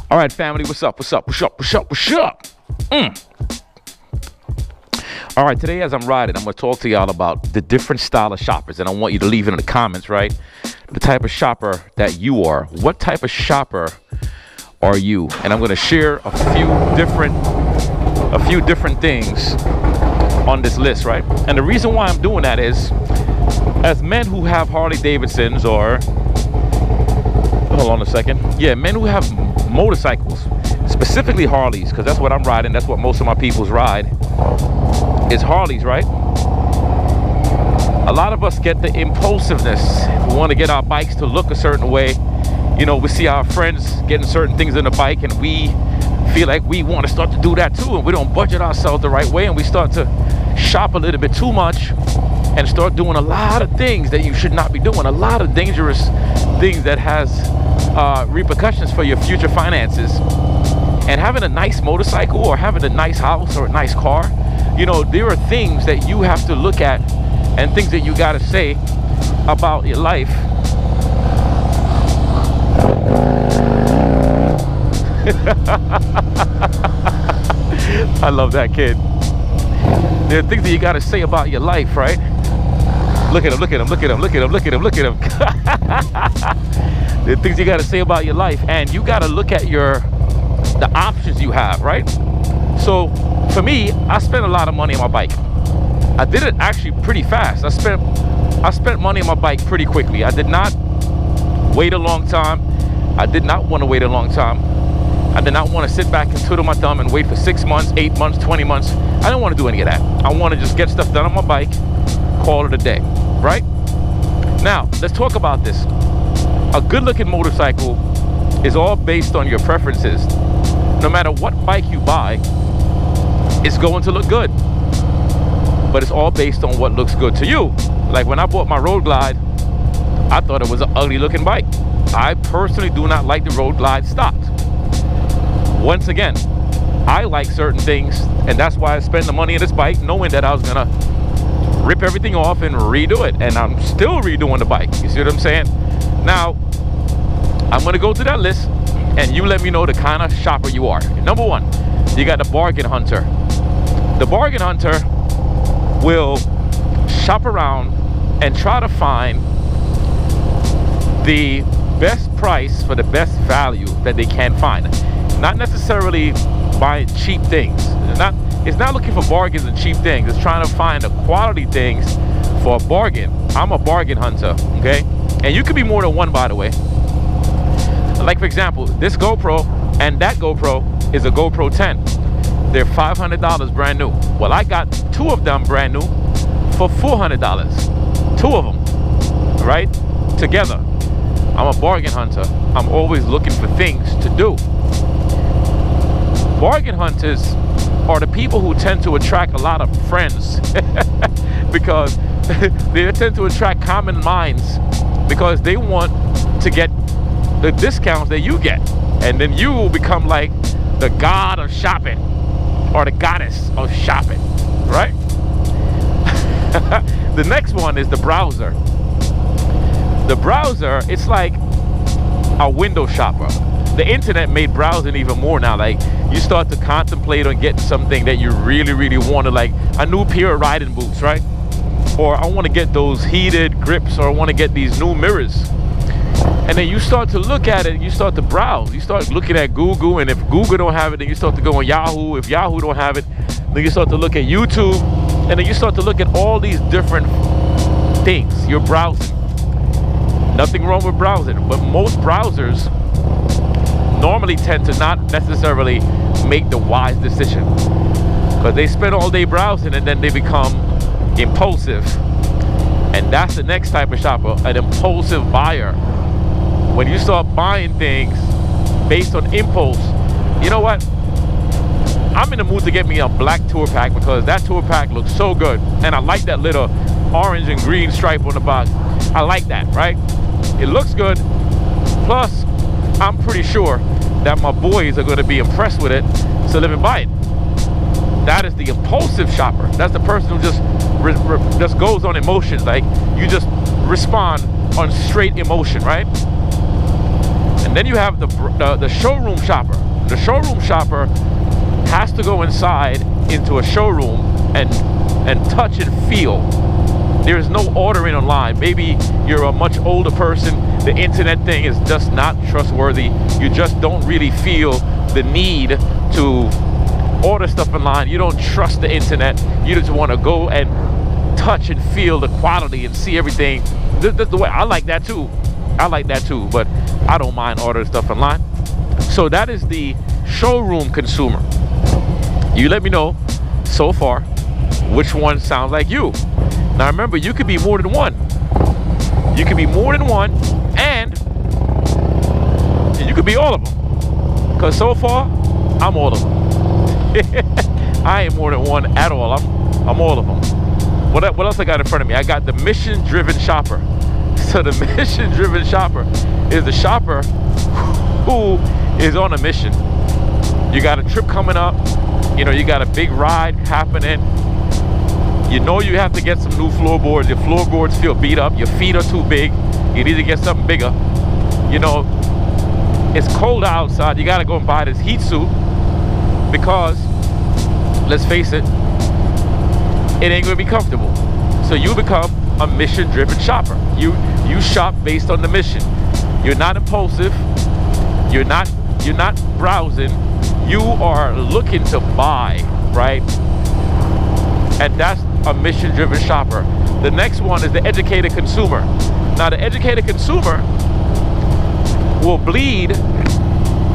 All right, family, what's up? All right, today as I'm riding, I'm going to talk to y'all about the different style of shoppers, and I want you to leave it in the comments, right? The type of shopper that you are. What type of shopper are you? And I'm going to share a few different things on this list, right? And the reason why I'm doing that is, as men who have Harley Davidsons or, hold on a second, men who have motorcycles, specifically Harleys, because that's what I'm riding, that's what most of my peoples ride, is Harleys, right? A lot of us get the impulsiveness. We want to get our bikes to look a certain way. You know, we see our friends getting certain things in the bike, and we feel like we want to start to do that too, and we don't budget ourselves the right way, and we start to shop a little bit too much and start doing a lot of things that you should not be doing, a lot of dangerous things that has repercussions for your future finances. And having a nice motorcycle or having a nice house or a nice car, you know, there are things that you have to look at and things that you got to say about your life. I love that kid. There are things that you got to say about your life, right? Look at him. There are things you got to say about your life, and you got to look at the options you have, right? So for me, I spent a lot of money on my bike. I did it actually pretty fast. I spent money on my bike pretty quickly. I did not wait a long time. I did not want to wait a long time. I did not want to sit back and twiddle my thumb and wait for 6 months, 8 months, 20 months. I didn't want to do any of that. I want to just get stuff done on my bike, call it a day, right? Now, let's talk about this. A good-looking motorcycle is all based on your preferences. No matter what bike you buy, it's going to look good. But it's all based on what looks good to you. Like when I bought my Road Glide, I thought it was an ugly-looking bike. I personally do not like the Road Glide stock. Once again, I like certain things, and that's why I spent the money on this bike, knowing that I was gonna rip everything off and redo it. And I'm still redoing the bike. You see what I'm saying? Now, I'm gonna go through that list, and you let me know the kind of shopper you are. Number one, you got the bargain hunter. The bargain hunter will shop around and try to find the best price for the best value that they can find. Not necessarily buying cheap things. It's not looking for bargains and cheap things. It's trying to find the quality things for a bargain. I'm a bargain hunter, okay? And you could be more than one, by the way. Like, for example, this GoPro and that GoPro is a GoPro 10. They're $500 brand new. Well, I got two of them brand new for $400. Two of them, right? Together. I'm a bargain hunter. I'm always looking for things to do. Bargain hunters are the people who tend to attract a lot of friends because they tend to attract common minds because they want to get the discounts that you get, and then you will become like the god of shopping or the goddess of shopping, right? The next one is the browser. The browser, it's like a window shopper. The internet made browsing even more now. Like, you start to contemplate on getting something that you really, really want to, like a new pair of riding boots, right? Or I want to get those heated grips, or I want to get these new mirrors. And then you start to look at it, and you start to browse. You start looking at Google, and if Google don't have it, then you start to go on Yahoo. If Yahoo don't have it, then you start to look at YouTube, and then you start to look at all these different things. You're browsing. Nothing wrong with browsing, but most browsers normally tend to not necessarily make the wise decision because they spend all day browsing, and then they become impulsive. And that's the next type of shopper, an impulsive buyer. When you start buying things based on impulse, you know what? I'm in the mood to get me a black tour pack because that tour pack looks so good, and I like that little orange and green stripe on the box. I like that, right? It looks good. Plus, I'm pretty sure that my boys are going to be impressed with it, so let me buy it. That is the impulsive shopper. That's the person who just goes on emotions. Like, you just respond on straight emotion, right? And Then you have the showroom shopper. The showroom shopper has to go inside into a showroom and touch and feel. There is no ordering online. Maybe you're a much older person. The internet thing is just not trustworthy. You just don't really feel the need to order stuff online. You don't trust the internet. You just want to go and touch and feel the quality and see everything. The way I like that too. But I don't mind ordering stuff online. So that is the showroom consumer. You let me know so far which one sounds like you. Now remember, you could be more than one. You could be more than one, and you could be all of them. Because so far, I'm all of them. I ain't more than one at all. I'm all of them. What else I got in front of me? I got the mission-driven shopper. So the mission-driven shopper is the shopper who is on a mission. You got a trip coming up. You know, you got a big ride happening. You know you have to get some new floorboards. Your floorboards feel beat up. Your feet are too big. You need to get something bigger. You know, it's cold outside. You got to go and buy this heat suit because, let's face it, it ain't going to be comfortable. So you become a mission-driven shopper. You shop based on the mission. You're not impulsive. You're not browsing. You are looking to buy, right? And that's a mission-driven shopper. The next one is the educated consumer. Now, the educated consumer will bleed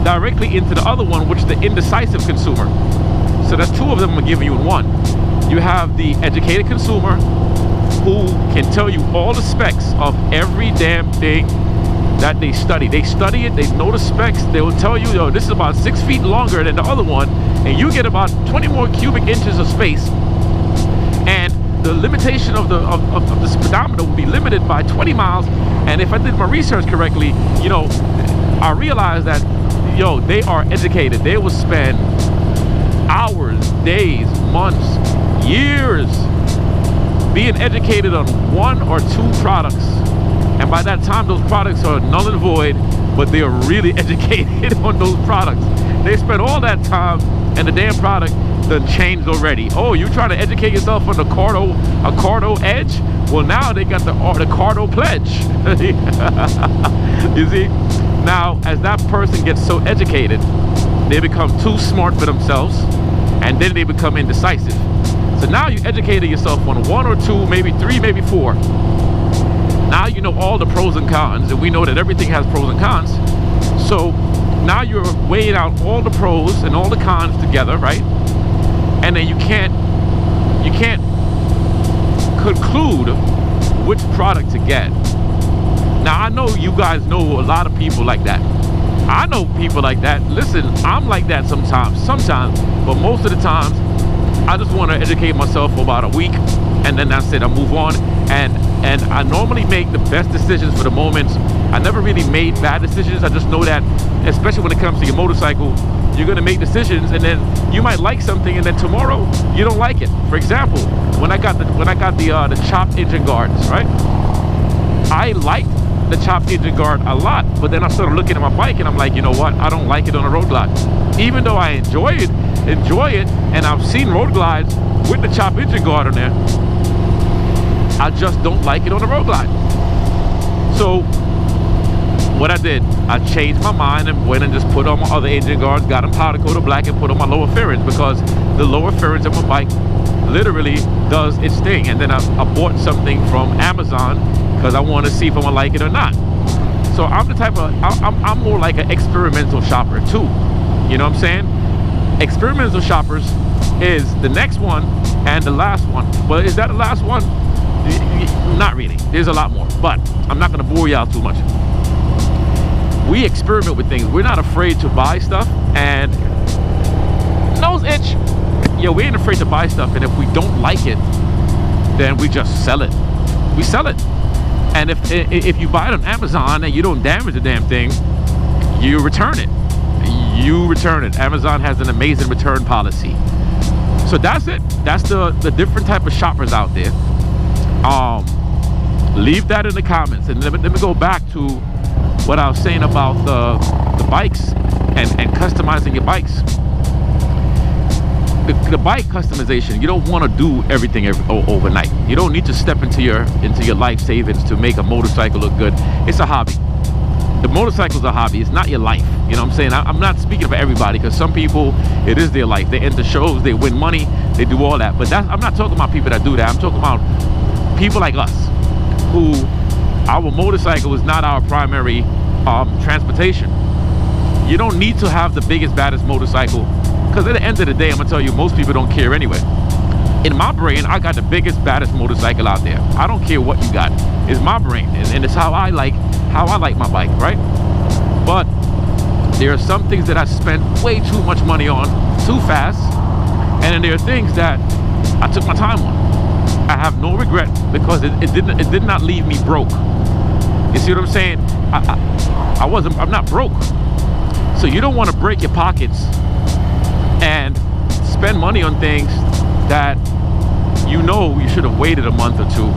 directly into the other one, which is the indecisive consumer. So there's two of them I'm giving you in one. You have the educated consumer who can tell you all the specs of every damn thing that they study. They study it, they know the specs. They will tell you, yo, this is about 6 feet longer than the other one, and you get about 20 more cubic inches of space. And the limitation of the speedometer will be limited by 20 miles. And if I did my research correctly, you know, I realized that, yo, they are educated. They will spend hours, days, months, years being educated on one or two products. And by that time, those products are null and void, but they are really educated on those products. They spend all that time, and the damn product done changed already. Oh, you trying to educate yourself on the Cardo Edge? Well, now they got the Cardo Pledge. You see? Now, as that person gets so educated, they become too smart for themselves, and then they become indecisive. So now you educated yourself on one or two, maybe three, maybe four. Now you know all the pros and cons, and we know that everything has pros and cons. So now you're weighing out all the pros and all the cons together, right? And then you can't conclude which product to get. Now I know you guys know a lot of people like that. I know people like that. Listen, I'm like that sometimes, but most of the times I just want to educate myself for about a week, and then that's it. I move on, and I normally make the best decisions for the moment. I never really made bad decisions. I just know that, especially when it comes to your motorcycle, you're gonna make decisions, and then you might like something, and then tomorrow you don't like it. For example, when I got the chopped engine guards, right? I liked the chopped engine guard a lot, but then I started looking at my bike, and I'm like, you know what? I don't like it on a road glide. Even though I enjoy it, and I've seen road glides with the chopped engine guard on there, I just don't like it on the road glide. So what I did, I changed my mind and went and just put on my other engine guards, got them powder coated black, and put on my lower fairings, because the lower fairings of my bike literally does its thing. And then I bought something from Amazon because I want to see if I'm gonna like it or not. So I'm the type of, I'm more like an experimental shopper too. You know what I'm saying? Experimental shoppers is the next one and the last one. But is that the last one? Not really. There's a lot more, but I'm not gonna bore you out too much. We experiment with things. We're not afraid to buy stuff, and nose itch. Yeah, we ain't afraid to buy stuff, and if we don't like it, then we just sell it. We sell it. And if you buy it on Amazon and you don't damage the damn thing, you return it. You return it. Amazon has an amazing return policy. So that's it. That's the different type of shoppers out there. Leave that in the comments, and let me go back to what I was saying about the bikes and customizing your bikes. The bike customization, you don't want to do everything overnight. You don't need to step into your life savings to make a motorcycle look good. It's a hobby. The motorcycle's a hobby. It's not your life. You know what I'm saying? I'm not speaking for everybody, because some people, it is their life. They enter shows, they win money, they do all that. But I'm not talking about people that do that. I'm talking about people like us, who our motorcycle is not our primary transportation. You don't need to have the biggest, baddest motorcycle, because at the end of the day, I'm gonna tell you, most people don't care anyway. In my brain, I got the biggest, baddest motorcycle out there. I don't care what you got. It's my brain, and it's how I like my bike, right? But there are some things that I spent way too much money on too fast, and then there are things that I took my time on. I have no regret, because it did not leave me broke. You see what I'm saying? I'm not broke. So you don't want to break your pockets and spend money on things that you know you should have waited a month or two,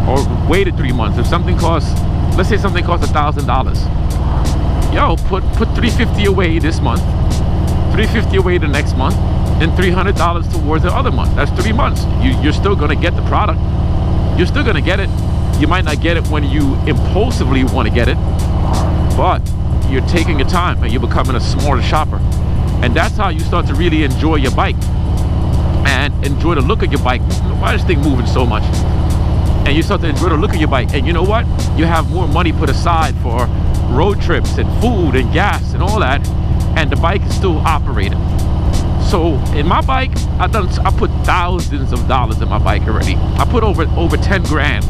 or waited 3 months. If something costs, let's say something costs $1,000, yo, put $350 away this month, $350 away the next month, and $300 towards the other month. That's 3 months. You're still gonna get the product. You're still gonna get it. You might not get it when you impulsively want to get it, but you're taking your time and you're becoming a smarter shopper. And that's how you start to really enjoy your bike and enjoy the look of your bike. Why is this thing moving so much? And you start to enjoy the look of your bike. And you know what? You have more money put aside for road trips and food and gas and all that, and the bike is still operating. So in my bike, I put thousands of dollars in my bike already. I put over 10 grand.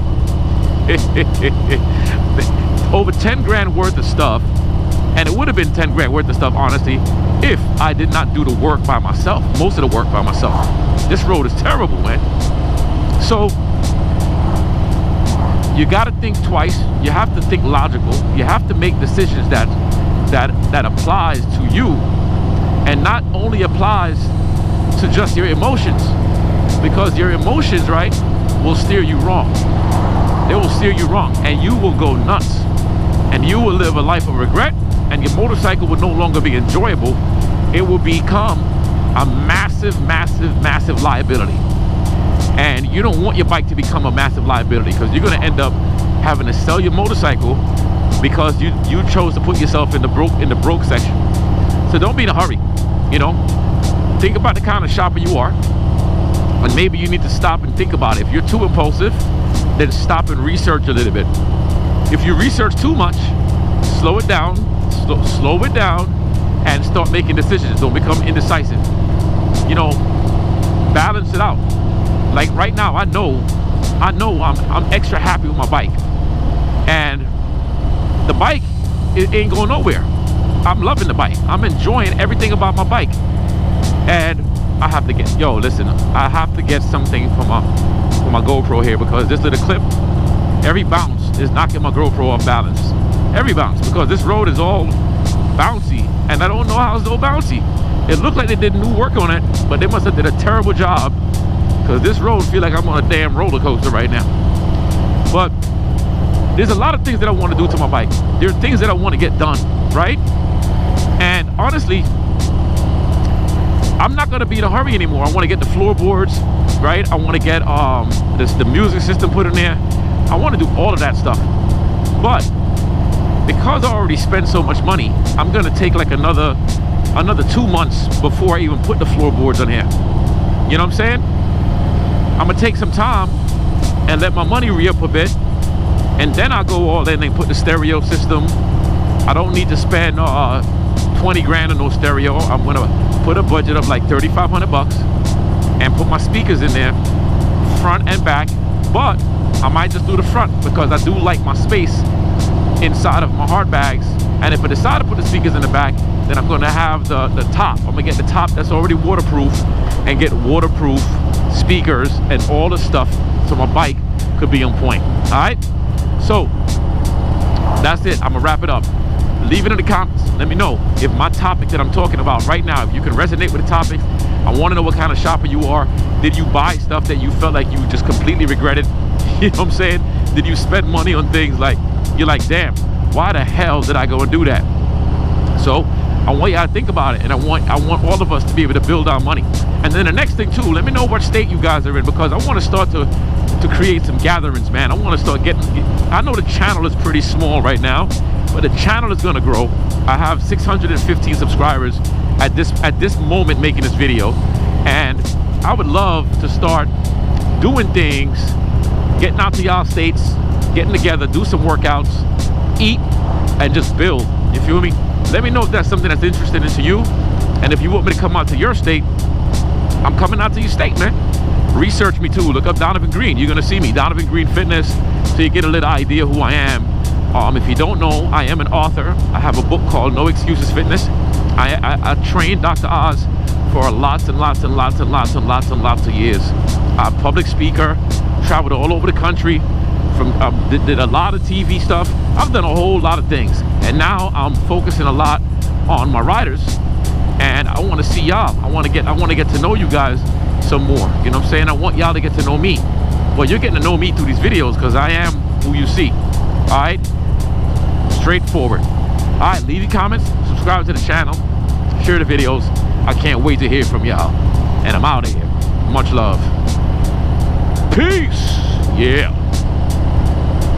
Over 10 grand worth of stuff. And it would have been 10 grand worth of stuff, honestly, if I did not do the work by myself. Most of the work by myself. This road is terrible, man. So you got to think twice. You have to think logical. You have to make decisions that applies to you, and not only applies to just your emotions, because your emotions, right, will steer you wrong. They will steer you wrong, and you will go nuts, and you will live a life of regret, and your motorcycle will no longer be enjoyable. It will become a massive, massive, massive liability. And you don't want your bike to become a massive liability, because you're going to end up having to sell your motorcycle because you chose to put yourself in the broke section. So don't be in a hurry. You know, think about the kind of shopper you are, and maybe you need to stop and think about it. If you're too impulsive, then stop and research a little bit. If you research too much, slow it down, slow it down, and start making decisions. Don't become indecisive. You know, balance it out. Like right now, I know I'm extra happy with my bike, and the bike, it ain't going nowhere. I'm loving the bike. I'm enjoying everything about my bike, and I have to get, I have to get something for my GoPro here, because this little clip, every bounce is knocking my GoPro off balance. Every bounce, because this road is all bouncy, and I don't know how it's so bouncy. It looked like they did new work on it, but they must have did a terrible job, because this road feel like I'm on a damn roller coaster right now. But there's a lot of things that I want to do to my bike. There are things that I want to get done, right? And honestly, I'm not going to be in a hurry anymore. I want to get the floorboards, right? I want to get the music system put in there. I want to do all of that stuff. But because I already spent so much money, I'm going to take like another 2 months before I even put the floorboards on here. You know what I'm saying? I'm going to take some time and let my money re-up a bit, and then I'll go all in and put the stereo system. I don't need to spend 20 grand on no stereo. I'm going to put a budget of like 3,500 bucks and put my speakers in there, front and back. But I might just do the front, because I do like my space inside of my hard bags. And if I decide to put the speakers in the back, then I'm going to have the top. I'm going to get the top that's already waterproof, and get waterproof speakers and all the stuff, so my bike could be on point. All right, so that's it. I'm gonna wrap it up. Leave it in the comments. Let me know if my topic that I'm talking about right now, if you can resonate with the topic. I want to know what kind of shopper you are. Did you buy stuff that you felt like you just completely regretted? You know what I'm saying? Did you spend money on things like you're like, damn, why the hell did I go and do that? So I want y'all to think about it, and I want all of us to be able to build our money. And then the next thing too, let me know what state you guys are in, because I want to start to create some gatherings, man. I want to start getting, I know the channel is pretty small right now, but the channel is going to grow. I have 615 subscribers at this moment making this video, and I would love to start doing things, getting out to y'all states, getting together, do some workouts, eat, and just build. You feel me? Let me know if that's something that's interesting into you, and if you want me to come out to your state, I'm coming out to your state, man. Research me too. Look up Donovan Green. You're gonna see me, Donovan Green Fitness, so you get a little idea who I am. If you don't know, I am an author. I have a book called No Excuses Fitness. I trained Dr. Oz for lots and lots of years. Public speaker, traveled all over the country, did a lot of TV stuff. I've done a whole lot of things, and now I'm focusing a lot on my riders, and I want to see y'all. I want to get to know you guys some more. You know what I'm saying? I want y'all to get to know me. Well, you're getting to know me through these videos because I am who you see. All right, straightforward. All right, leave your comments, subscribe to the channel, share the videos. I can't wait to hear from y'all, and I'm out of here. Much love. Peace. Yeah.